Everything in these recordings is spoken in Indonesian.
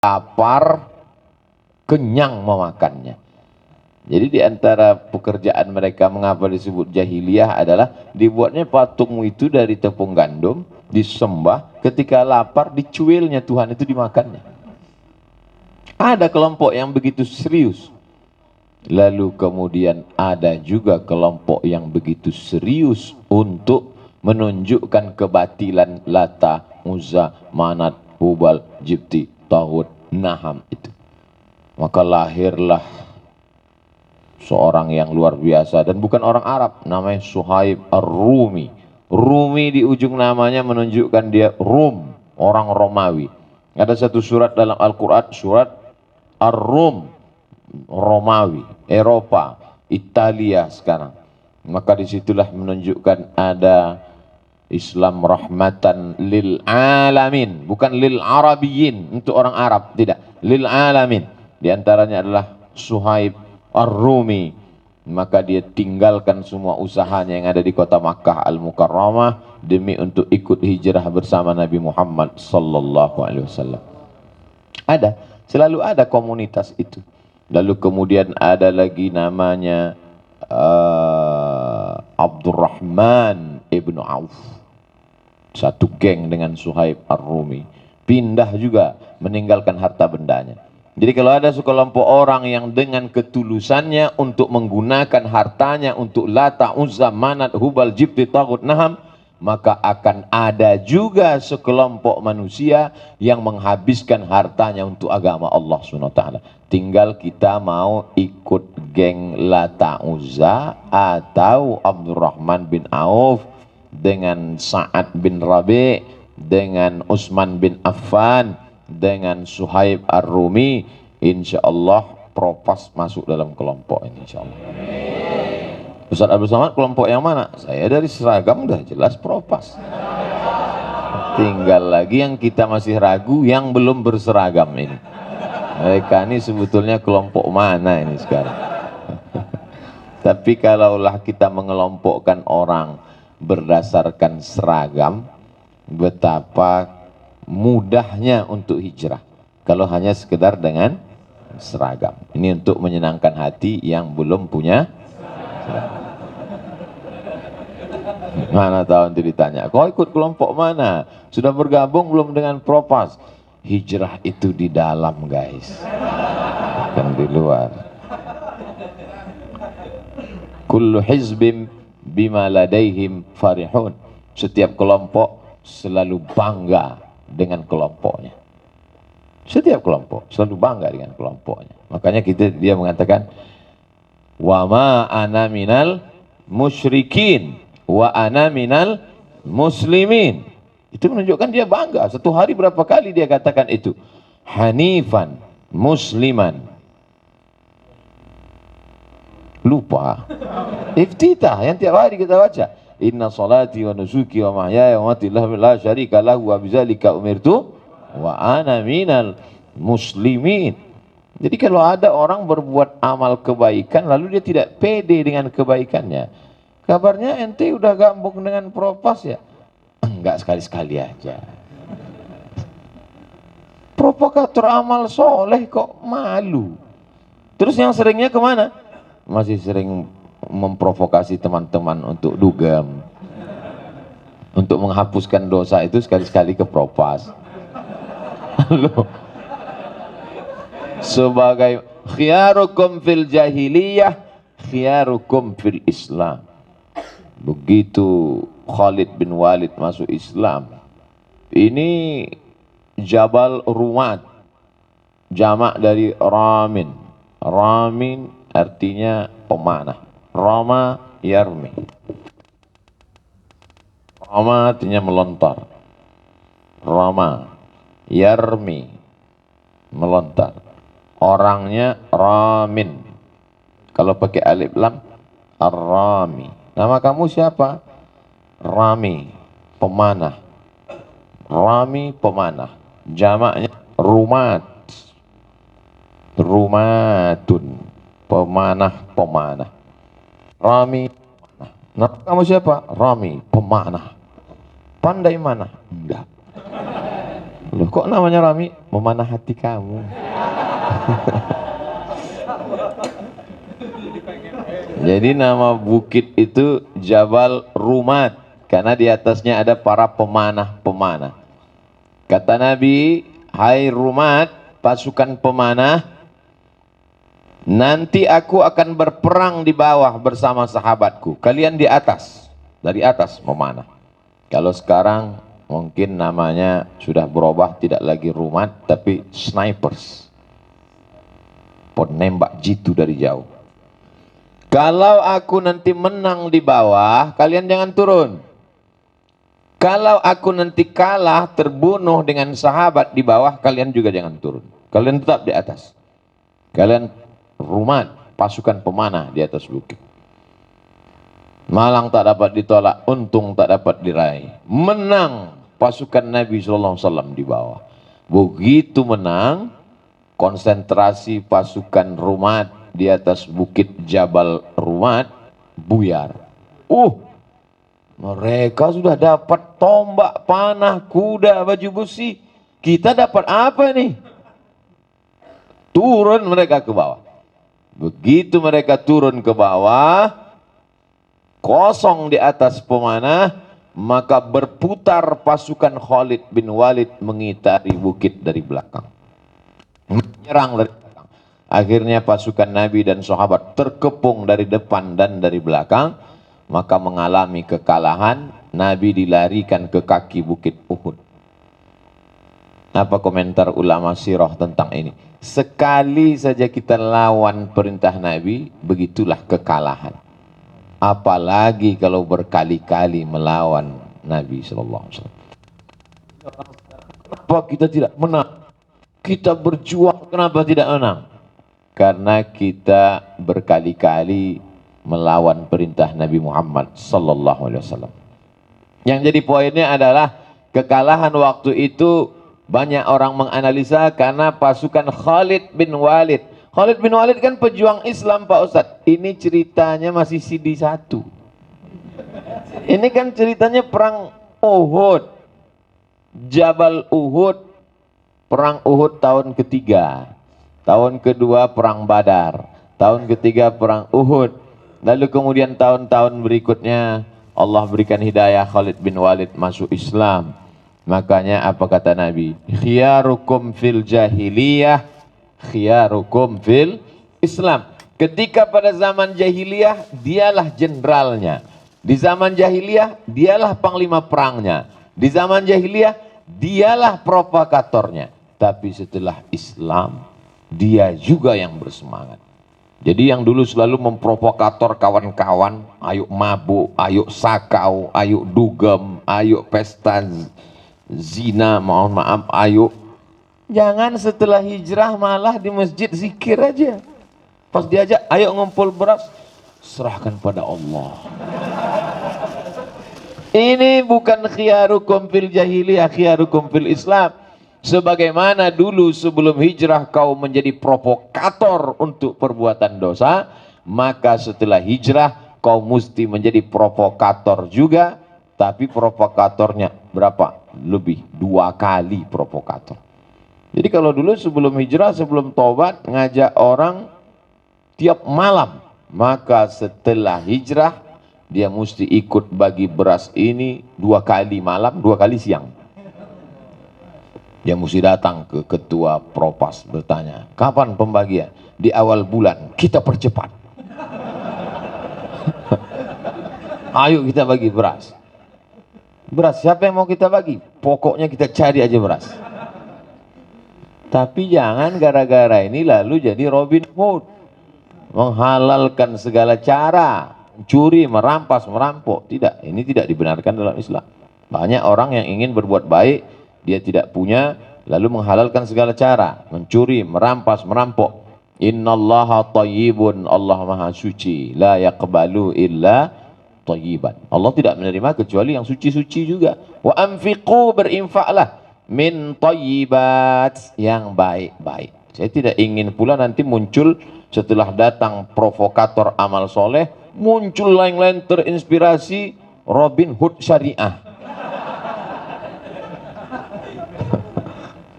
lapar, kenyang memakannya. Jadi di antara pekerjaan mereka mengapa disebut jahiliyah adalah dibuatnya patung itu dari tepung gandum, disembah, ketika lapar dicuilnya Tuhan itu dimakannya. Ada kelompok yang begitu serius. Lalu kemudian ada juga kelompok yang begitu serius untuk menunjukkan kebatilan Lata, Uzza, Manat, Hubal, Jibti, Taghut, Naham itu. Maka lahirlah seorang yang luar biasa dan bukan orang Arab, namanya Suhaib Ar-Rumi. Rumi di ujung namanya menunjukkan dia Rum, orang Romawi. Ada satu surat dalam Al-Quran, surat Ar-Rum, Romawi, Eropa, Italia sekarang. Maka disitulah menunjukkan ada Islam rahmatan lil alamin, bukan lil arabiyin, untuk orang Arab, tidak, lil alamin. Di antaranya adalah Suhaib Ar-Rumi. Maka dia tinggalkan semua usahanya yang ada di kota Makkah Al-Mukarramah demi untuk ikut hijrah bersama Nabi Muhammad sallallahu alaihi wasallam. Ada, selalu ada komunitas itu. Lalu kemudian ada lagi namanya Abdurrahman ibnu Auf. Satu geng dengan Suhaib Ar-Rumi. Pindah juga meninggalkan harta bendanya. Jadi kalau ada sekelompok orang yang dengan ketulusannya untuk menggunakan hartanya untuk Lata, Uzza, Manat, Hubal, Jibti, Taghut, Naham, maka akan ada juga sekelompok manusia yang menghabiskan hartanya untuk agama Allah SWT. Tinggal kita mau ikut geng Lata, Uzza atau Abdurrahman bin Auf dengan Sa'ad bin Rabi', dengan Utsman bin Affan, dengan Suhaib Ar-Rumi. Insyaallah Propas masuk dalam kelompok ini insyaallah. Ustaz Abdul Somad kelompok yang mana? Saya dari seragam udah jelas Propas. Tinggal lagi yang kita masih ragu yang belum berseragam ini. Mereka ini sebetulnya kelompok mana ini sekarang? Tapi kalaulah kita mengelompokkan orang berdasarkan seragam, betapa mudahnya untuk hijrah kalau hanya sekedar dengan seragam. Ini untuk menyenangkan hati yang belum punya seragam. Mana tahu nanti ditanya, kau ikut kelompok mana? Sudah bergabung belum dengan Propas? Hijrah itu di dalam guys, bukan di luar. Kullu hizbim bima ladaihim farihun. Setiap kelompok selalu bangga dengan kelompoknya. Setiap kelompok selalu bangga dengan kelompoknya. Makanya dia mengatakan wa ma ana minal musyrikin wa ana minal muslimin. Itu menunjukkan dia bangga. Satu hari berapa kali dia katakan itu. Hanifan musliman. Lupa. Iftitah yang tiap hari kita baca. Inna salati wa nusuki wa mahyaya wa mamati lillahi la syarika lahu wa bidzalika umirtu wa ana minal muslimin. Jadi kalau ada orang berbuat amal kebaikan lalu dia tidak pede dengan kebaikannya, kabarnya ente udah gabung dengan Propas ya? Enggak, sekali-sekali aja. Propagator amal soleh kok malu. Terus yang seringnya kemana? Masih sering memprovokasi teman-teman untuk dugem, untuk menghapuskan dosa itu sekali-sekali ke Propas. Loh, sebagai khiyarukum fil jahiliyah khiyarukum fil Islam. Begitu Khalid bin Walid masuk Islam, ini Jabal Rumat, jamak dari Ramin. Ramin artinya pemanah. Rama yarmi. Rama artinya melontar. Rama yarmi, melontar. Orangnya Ramin. Kalau pakai alif lam, Ar-Rami. Nama kamu siapa? Rami, pemanah. Rami, pemanah. Jamaknya Rumat. Rumatun, pemanah-pemanah. Rami, pemanah. Nama kamu siapa? Rami, pemanah. Pandai mana? Enggak. Loh, kok namanya Rami? Memanah hati kamu. Jadi nama bukit itu Jabal Rumat, karena di atasnya ada para pemanah-pemanah. Kata Nabi, hai Rumat, pasukan pemanah, nanti aku akan berperang di bawah bersama sahabatku. Kalian di atas, dari atas memanah. Kalau sekarang mungkin namanya sudah berubah, tidak lagi Rumat, tapi snipers. Penembak jitu dari jauh. Kalau aku nanti menang di bawah, kalian jangan turun. Kalau aku nanti kalah, terbunuh dengan sahabat di bawah, kalian juga jangan turun. Kalian tetap di atas. Kalian Rumat, pasukan pemanah di atas bukit. Malang tak dapat ditolak, untung tak dapat diraih. Menang pasukan Nabi SAW di bawah. Begitu menang, konsentrasi pasukan Rumat di atas bukit Jabal Rumat buyar. Mereka sudah dapat tombak, panah, kuda, baju besi. Kita dapat apa nih? Turun mereka ke bawah. Begitu mereka turun ke bawah, kosong di atas pemanah, maka berputar pasukan Khalid bin Walid mengitari bukit dari belakang. Menyerang dari belakang. Akhirnya pasukan Nabi dan sahabat terkepung dari depan dan dari belakang, maka mengalami kekalahan. Nabi dilarikan ke kaki bukit Uhud. Apa komentar ulama sirah tentang ini? Sekali saja kita lawan perintah Nabi, begitulah kekalahan. Apalagi kalau berkali-kali melawan Nabi SAW. Kenapa kita tidak menang? Kita berjuang, kenapa tidak menang? Karena kita berkali-kali melawan perintah Nabi Muhammad SAW. Yang jadi poinnya adalah kekalahan waktu itu banyak orang menganalisa karena pasukan Khalid bin Walid. Khalid bin Walid kan pejuang Islam Pak Ustadz. Ini ceritanya masih CD 1. Ini kan ceritanya perang Uhud. Jabal Uhud. Perang Uhud tahun ketiga. Tahun kedua perang Badar. Tahun ketiga perang Uhud. Lalu kemudian tahun-tahun berikutnya Allah berikan hidayah Khalid bin Walid masuk Islam. Makanya apa kata Nabi? Khiyarukum fil jahiliyah, khiyarukum fil Islam. Ketika pada zaman jahiliyah, dialah jenderalnya. Di zaman jahiliyah, dialah panglima perangnya. Di zaman jahiliyah, dialah provokatornya. Tapi setelah Islam, dia juga yang bersemangat. Jadi yang dulu selalu memprovokator kawan-kawan, ayo mabuk, ayo sakau, ayo dugem, ayo pesta zina, mohon maaf, ayo. Jangan setelah hijrah malah di masjid zikir aja. Pas diajak, ayo ngumpul beras, serahkan pada Allah. Ini bukan khiyarukum fil jahiliyah, khiyarukum fil Islam. Sebagaimana dulu sebelum hijrah kau menjadi provokator untuk perbuatan dosa, maka setelah hijrah kau mesti menjadi provokator juga, tapi provokatornya berapa? Lebih 2 kali provokator. Jadi kalau dulu sebelum hijrah, sebelum tobat, ngajak orang tiap malam, maka setelah hijrah dia mesti ikut bagi beras ini 2 kali malam, 2 kali siang. Dia mesti datang ke ketua propas bertanya, kapan pembagian? Di awal bulan, kita percepat. Ayo kita bagi beras. Beras, siapa yang mau kita bagi? Pokoknya kita cari aja beras. Tapi jangan gara-gara ini lalu jadi Robin Hood. Menghalalkan segala cara, mencuri, merampas, merampok. Tidak, ini tidak dibenarkan dalam Islam. Banyak orang yang ingin berbuat baik, dia tidak punya, lalu menghalalkan segala cara, mencuri, merampas, merampok. Innallaha thayyibun, Allah maha suci, la yaqbalu illa thayyiban. Allah tidak menerima kecuali yang suci-suci juga. Wa anfiqu, berinfaklah, min thayyibat, yang baik-baik. Saya tidak ingin pula nanti muncul setelah datang provokator amal soleh, muncul lain-lain terinspirasi Robin Hood syariah.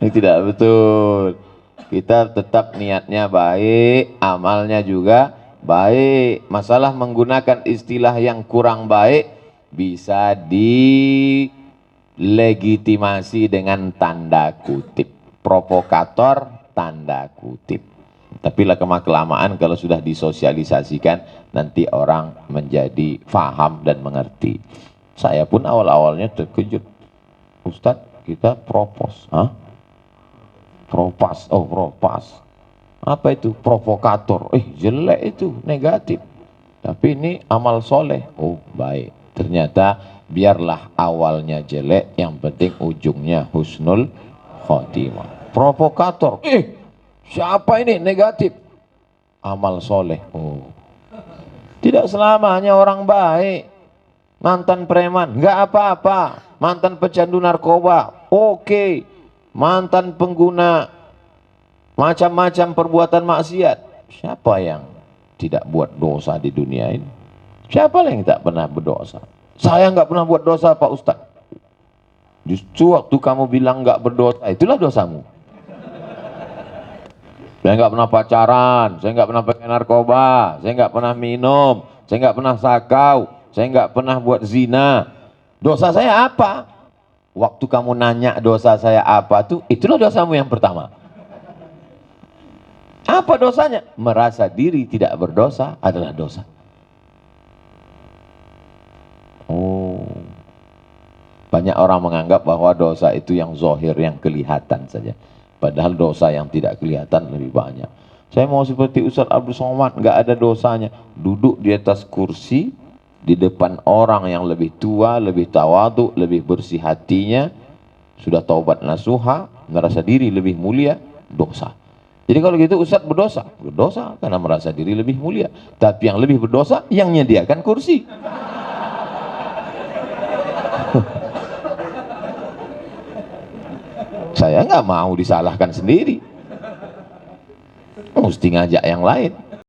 Ini tidak betul. Kita tetap niatnya baik, amalnya juga baik. Masalah menggunakan istilah yang kurang baik bisa dilegitimasi dengan tanda kutip. Provokator tanda kutip. Tapi lah kelamaan kalau sudah disosialisasikan nanti orang menjadi faham dan mengerti. Saya pun awal-awalnya terkejut. Ustadz, kita propos. Hah? Propas, oh propas. Apa itu? Provokator. Jelek itu, negatif. Tapi ini amal soleh. Oh baik. Ternyata biarlah awalnya jelek, yang penting ujungnya husnul khotimah. Provokator. Siapa ini? Negatif. Amal soleh. Oh. Tidak selamanya orang baik. Mantan preman, nggak apa-apa. Mantan pecandu narkoba, oke. Mantan pengguna macam-macam perbuatan maksiat. Siapa yang tidak buat dosa di dunia ini? Siapa yang tak pernah berdosa? Saya nggak pernah buat dosa, Pak Ustadz. Justru waktu kamu bilang nggak berdosa, itulah dosamu. Saya nggak pernah pacaran, saya nggak pernah pakai narkoba, saya nggak pernah minum, saya nggak pernah sakau, saya nggak pernah buat zina. Dosa saya apa? Waktu kamu nanya dosa saya apa tuh, itulah dosamu yang pertama. Apa dosanya? Merasa diri tidak berdosa adalah dosa. Oh, banyak orang menganggap bahwa dosa itu yang zohir, yang kelihatan saja. Padahal dosa yang tidak kelihatan lebih banyak. Saya mau seperti Ustaz Abdul Somad, nggak ada dosanya. Duduk di atas kursi, di depan orang yang lebih tua, lebih tawadu, lebih bersih hatinya, sudah taubat nasuha, merasa diri lebih mulia, dosa. Jadi kalau gitu Ustaz berdosa, berdosa karena merasa diri lebih mulia. Tapi yang lebih berdosa yang menyediakan kursi. Saya nggak mau disalahkan sendiri, mesti ngajak yang lain.